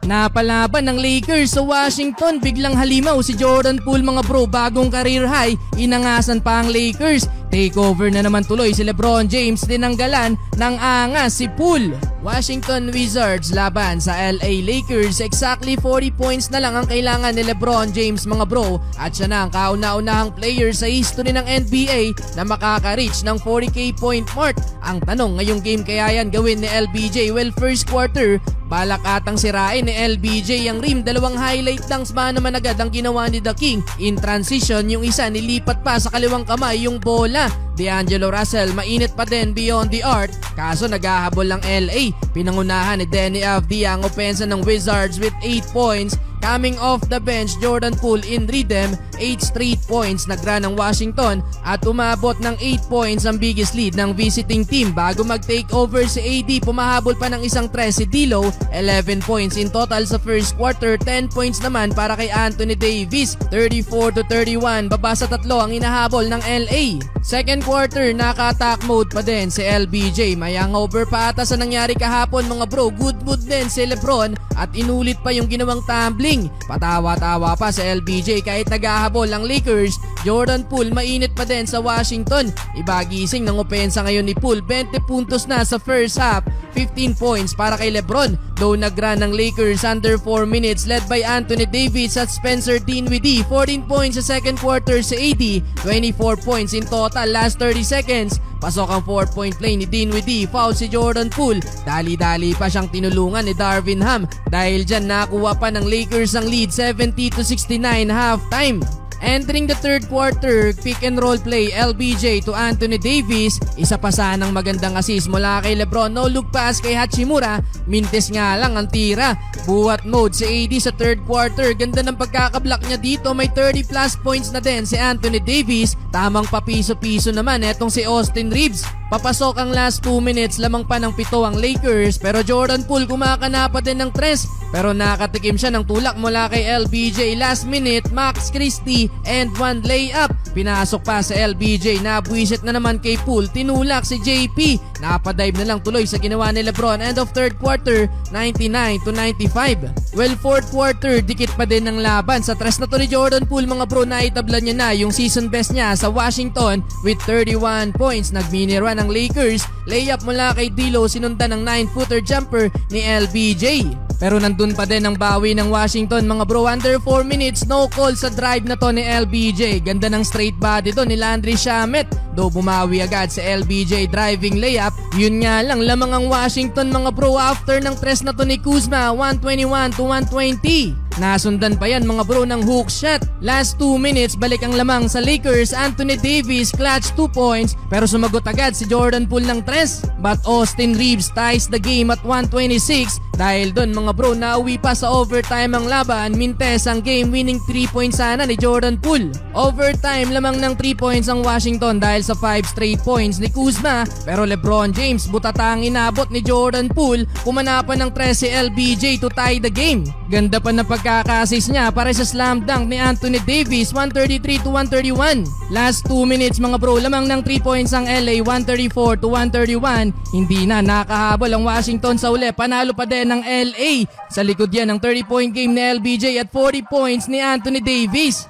Napalaban ng Lakers sa Washington, biglang halimaw si Jordan Poole mga bro, bagong career high, inangasan pa ang Lakers. Takeover na naman tuloy si LeBron James, dinanggalan ng angas si Poole. Washington Wizards laban sa LA Lakers, exactly 40 points na lang ang kailangan ni LeBron James mga bro, at siya na ang kauna-unahang player sa history ng NBA na makaka-reach ng 40k point mark. Ang tanong, ngayong game kaya yan gawin ni LBJ? Well, first quarter, balak atang sirain ni LBJ ang rim. Dalawang highlight dunks ba naman agad ang ginawa ni The King. In transition, yung isa nilipat pa sa kaliwang kamay yung bola. D'Angelo Russell mainit pa din beyond the arc, kaso naghahabol lang LA. Pinangunahan ni Deni Avdija ang opensa ng Wizards with 8 points. Coming off the bench, Jordan Poole in rhythm, 8 straight points nagra ng Washington at umabot ng 8 points ang biggest lead ng visiting team. Bago mag-take over si AD, pumahabol pa ng isang tres si D'Lo, 11 points in total sa first quarter, 10 points naman para kay Anthony Davis, 34-31, baba sa tatlo ang inahabol ng LA. Second quarter, naka-attack mode pa din si LBJ, may hangover pa ata sa nangyari kahapon mga bro. Good mood din si LeBron at inulit pa yung ginawang tumbling. Patawa-tawa pa sa LBJ kahit naghahabol ang Lakers. Jordan Poole mainit pa din sa Washington. Ibagising ng opensa ngayon ni Poole, 20 puntos na sa first half, 15 points para kay LeBron. Though nag-run ng Lakers under 4 minutes led by Anthony Davis at Spencer Dinwiddie. 14 points sa second quarter sa AD, 24 points in total last 30 seconds. Pasok ang 4-point play ni Dinwiddie, foul si Jordan Poole. Dali-dali pa siyang tinulungan ni Darvin Ham. Dahil dyan nakuha pa ng Lakers ang lead, 70-69 halftime. Entering the third quarter, pick and roll play, LBJ to Anthony Davis. Isa pa sanang magandang assist mula kay LeBron. No look pass kay Hachimura. Mintes nga lang ang tira. Buhat mode si AD sa third quarter. Ganda ng pagkakablock niya dito. May 30 plus points na din si Anthony Davis. Tamang papiso-piso naman etong si Austin Reeves. Papasok ang last 2 minutes, lamang pa ng 7 ang Lakers, pero Jordan Poole kumakana pa din ng tres, pero nakatikim siya ng tulak mula kay LBJ. Last minute, Max Christie and one layup. Pinasok pa sa LBJ, nabwisit na naman kay Poole, tinulak si JP. Napadive na lang tuloy sa ginawa ni LeBron. End of third quarter, 99-95. Well, fourth quarter, dikit pa din ng laban. Sa tres na to ni Jordan Poole mga bro, naitabla niya na yung season best niya sa Washington with 31 points. Nag-mini run ang Lakers. Layup mula kay D'Lo, sinundan ng 9-footer jumper ni LBJ. Pero nandun pa din ang bawi ng Washington mga bro. Under 4 minutes, no call sa drive na to ni LBJ. Ganda ng straight body to ni Landry Shamet. Though bumawi agad sa LBJ driving layup, yun nga lang, lamang ang Washington mga bro after ng tres na to ni Kuzma, 121-120. Nasundan pa yan mga bro ng hook shot. Last 2 minutes, balik ang lamang sa Lakers. Anthony Davis clutch 2 points, pero sumagot agad si Jordan Poole ng tres. But Austin Reeves ties the game at 126. Dahil doon mga bro, nauwi pa sa overtime ang laban. Mintes ang game winning 3 points sana ni Jordan Poole. Overtime lamang ng 3 points ang Washington dahil sa 5 straight points ni Kuzma. Pero LeBron James butatang inabot ni Jordan Poole. Kumanapan ng 3 si LBJ to tie the game. Ganda pa na pagkaka-assist niya para sa slam dunk ni Anthony Davis, 133-131. Last 2 minutes mga bro, lamang ng 3 points ang LA, 134-131. Hindi na nakahabol ang Washington sa uli. Panalo pa din ng LA. Sa likod yan ng 30-point game ni LBJ at 40 points ni Anthony Davis.